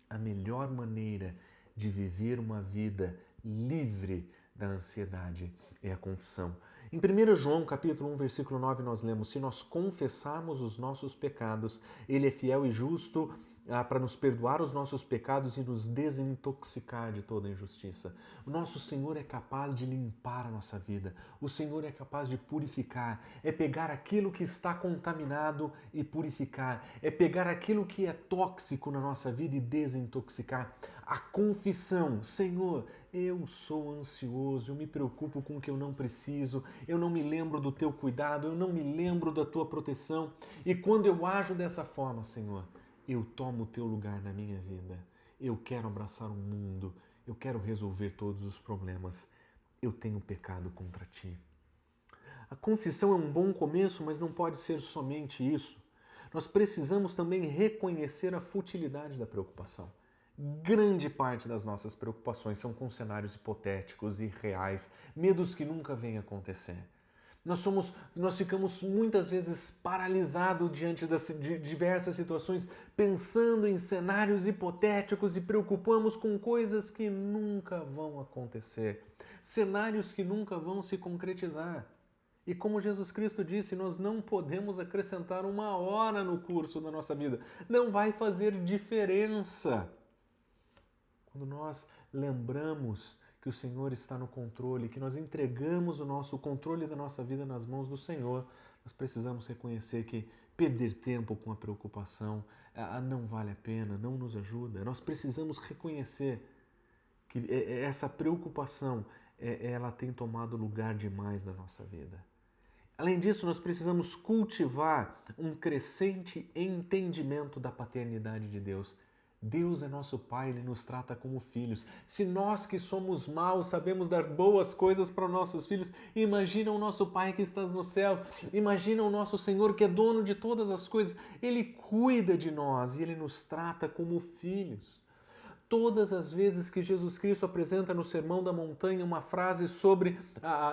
a melhor maneira de viver uma vida livre da ansiedade é a confissão. Em 1 João, capítulo 1, versículo 9, nós lemos: se nós confessarmos os nossos pecados, Ele é fiel e justo para nos perdoar os nossos pecados e nos desintoxicar de toda injustiça. O nosso Senhor é capaz de limpar a nossa vida. O Senhor é capaz de purificar. É pegar aquilo que está contaminado e purificar. É pegar aquilo que é tóxico na nossa vida e desintoxicar. A confissão: Senhor, eu sou ansioso, eu me preocupo com o que eu não preciso, eu não me lembro do teu cuidado, eu não me lembro da tua proteção. E quando eu ajo dessa forma, Senhor, eu tomo o teu lugar na minha vida. Eu quero abraçar o mundo. Eu quero resolver todos os problemas. Eu tenho pecado contra ti. A confissão é um bom começo, mas não pode ser somente isso. Nós precisamos também reconhecer a futilidade da preocupação. Grande parte das nossas preocupações são com cenários hipotéticos e reais, medos que nunca vêm acontecer. Nós ficamos muitas vezes paralisados diante de diversas situações, pensando em cenários hipotéticos e preocupamos com coisas que nunca vão acontecer, cenários que nunca vão se concretizar. E como Jesus Cristo disse, nós não podemos acrescentar uma hora no curso da nossa vida. Não vai fazer diferença. Quando nós lembramos que o Senhor está no controle, que nós entregamos o nosso controle da nossa vida nas mãos do Senhor, nós precisamos reconhecer que perder tempo com a preocupação não vale a pena, não nos ajuda. Nós precisamos reconhecer que essa preocupação ela tem tomado lugar demais na nossa vida. Além disso, nós precisamos cultivar um crescente entendimento da paternidade de Deus. Deus é nosso Pai, Ele nos trata como filhos. Se nós que somos maus sabemos dar boas coisas para nossos filhos, imagina o nosso Pai que está nos céus, imagina o nosso Senhor que é dono de todas as coisas. Ele cuida de nós e Ele nos trata como filhos. Todas as vezes que Jesus Cristo apresenta no Sermão da Montanha uma frase sobre,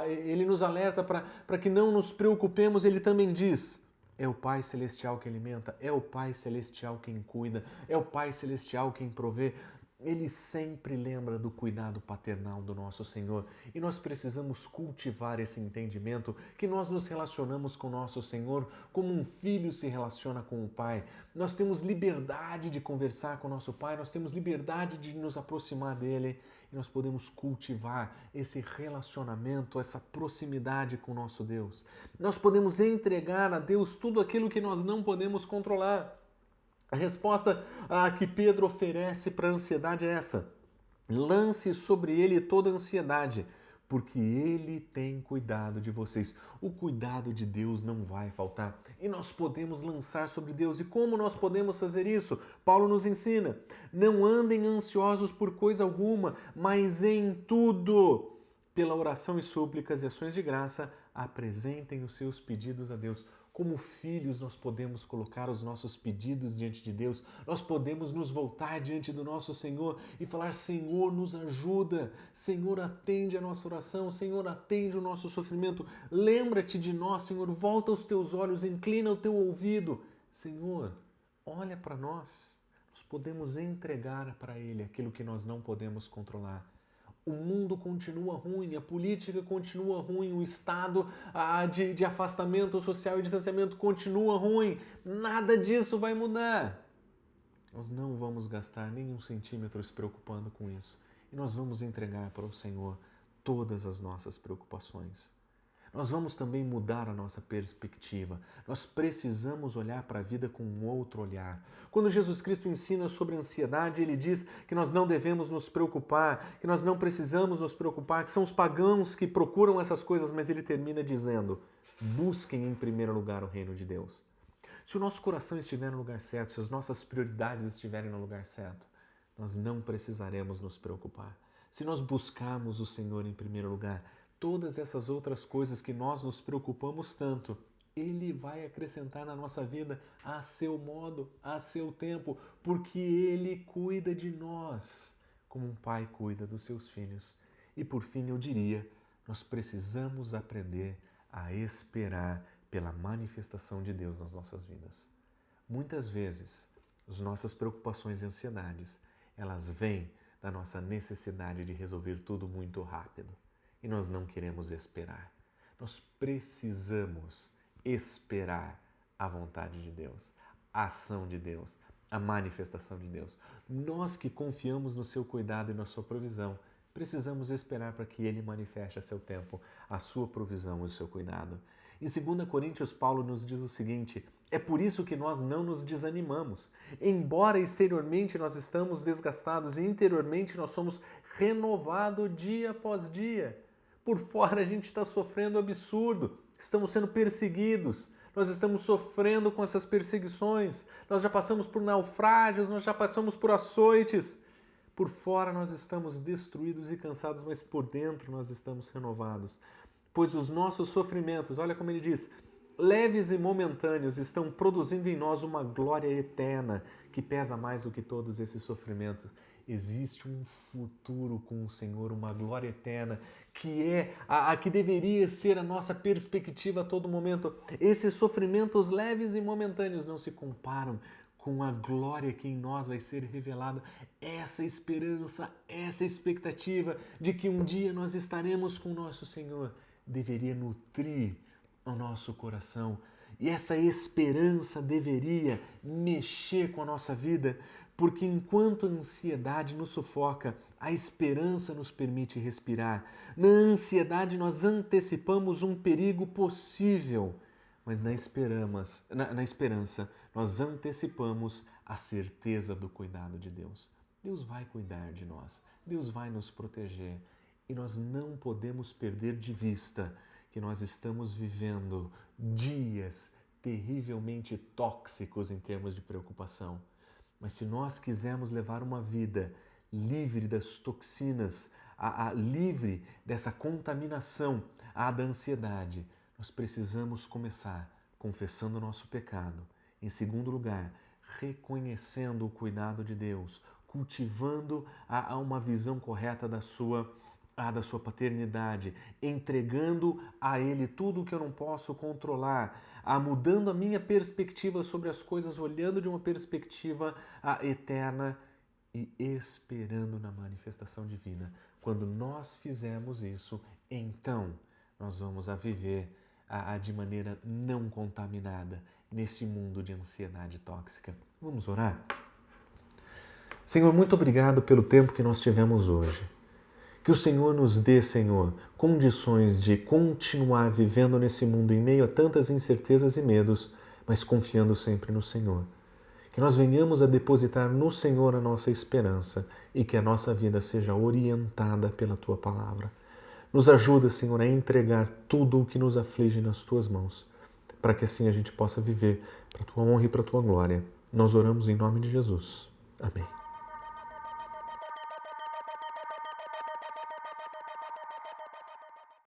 Ele nos alerta para que não nos preocupemos, Ele também diz: é o Pai Celestial que alimenta, é o Pai Celestial quem cuida, é o Pai Celestial quem provê. Ele sempre lembra do cuidado paternal do nosso Senhor e nós precisamos cultivar esse entendimento que nós nos relacionamos com nosso Senhor como um filho se relaciona com o Pai. Nós temos liberdade de conversar com nosso Pai, nós temos liberdade de nos aproximar dele e nós podemos cultivar esse relacionamento, essa proximidade com nosso Deus. Nós podemos entregar a Deus tudo aquilo que nós não podemos controlar. A resposta que Pedro oferece para a ansiedade é essa: lance sobre ele toda a ansiedade, porque ele tem cuidado de vocês. O cuidado de Deus não vai faltar. E nós podemos lançar sobre Deus. E como nós podemos fazer isso? Paulo nos ensina: não andem ansiosos por coisa alguma, mas em tudo, pela oração e súplicas e ações de graça, apresentem os seus pedidos a Deus. Como filhos, nós podemos colocar os nossos pedidos diante de Deus, nós podemos nos voltar diante do nosso Senhor e falar: Senhor, nos ajuda, Senhor, atende a nossa oração, Senhor, atende o nosso sofrimento, lembra-te de nós, Senhor, volta os teus olhos, inclina o teu ouvido, Senhor, olha para nós. Nós podemos entregar para Ele aquilo que nós não podemos controlar. O mundo continua ruim, a política continua ruim, o estado de afastamento social e distanciamento continua ruim. Nada disso vai mudar. Nós não vamos gastar nenhum centímetro se preocupando com isso. E nós vamos entregar para o Senhor todas as nossas preocupações. Nós vamos também mudar a nossa perspectiva. Nós precisamos olhar para a vida com um outro olhar. Quando Jesus Cristo ensina sobre a ansiedade, ele diz que nós não devemos nos preocupar, que nós não precisamos nos preocupar, que são os pagãos que procuram essas coisas, mas ele termina dizendo: busquem em primeiro lugar o reino de Deus. Se o nosso coração estiver no lugar certo, se as nossas prioridades estiverem no lugar certo, nós não precisaremos nos preocupar. Se nós buscarmos o Senhor em primeiro lugar, todas essas outras coisas que nós nos preocupamos tanto, Ele vai acrescentar na nossa vida a seu modo, a seu tempo, porque Ele cuida de nós, como um pai cuida dos seus filhos. E por fim eu diria, nós precisamos aprender a esperar pela manifestação de Deus nas nossas vidas. Muitas vezes, as nossas preocupações e ansiedades, elas vêm da nossa necessidade de resolver tudo muito rápido. E nós não queremos esperar. Nós precisamos esperar a vontade de Deus, a ação de Deus, a manifestação de Deus. Nós que confiamos no seu cuidado e na sua provisão, precisamos esperar para que Ele manifeste a seu tempo a sua provisão e o seu cuidado. Em 2 Coríntios, Paulo nos diz o seguinte: é por isso que nós não nos desanimamos. Embora exteriormente nós estamos desgastados e interiormente nós somos renovados dia após dia. Por fora a gente está sofrendo absurdo, estamos sendo perseguidos, nós estamos sofrendo com essas perseguições, nós já passamos por naufrágios, nós já passamos por açoites. Por fora nós estamos destruídos e cansados, mas por dentro nós estamos renovados. Pois os nossos sofrimentos, olha como ele diz, leves e momentâneos, estão produzindo em nós uma glória eterna que pesa mais do que todos esses sofrimentos. Existe um futuro com o Senhor, uma glória eterna, que é a que deveria ser a nossa perspectiva a todo momento. Esses sofrimentos leves e momentâneos não se comparam com a glória que em nós vai ser revelada. Essa esperança, essa expectativa de que um dia nós estaremos com o nosso Senhor, deveria nutrir o nosso coração. E essa esperança deveria mexer com a nossa vida, porque enquanto a ansiedade nos sufoca, a esperança nos permite respirar. Na ansiedade nós antecipamos um perigo possível, mas na esperança nós antecipamos a certeza do cuidado de Deus. Deus vai cuidar de nós, Deus vai nos proteger e nós não podemos perder de vista que nós estamos vivendo dias terrivelmente tóxicos em termos de preocupação. Mas se nós quisermos levar uma vida livre das toxinas, livre dessa contaminação, da ansiedade, nós precisamos começar confessando o nosso pecado. Em segundo lugar, reconhecendo o cuidado de Deus, cultivando uma visão correta da sua paternidade, entregando a Ele tudo o que eu não posso controlar, mudando a minha perspectiva sobre as coisas, olhando de uma perspectiva eterna e esperando na manifestação divina. Quando nós fizermos isso, então nós vamos a viver de maneira não contaminada nesse mundo de ansiedade tóxica. Vamos orar? Senhor, muito obrigado pelo tempo que nós tivemos hoje. Que o Senhor nos dê, Senhor, condições de continuar vivendo nesse mundo em meio a tantas incertezas e medos, mas confiando sempre no Senhor. Que nós venhamos a depositar no Senhor a nossa esperança e que a nossa vida seja orientada pela Tua palavra. Nos ajuda, Senhor, a entregar tudo o que nos aflige nas Tuas mãos, para que assim a gente possa viver para a Tua honra e para a Tua glória. Nós oramos em nome de Jesus. Amém.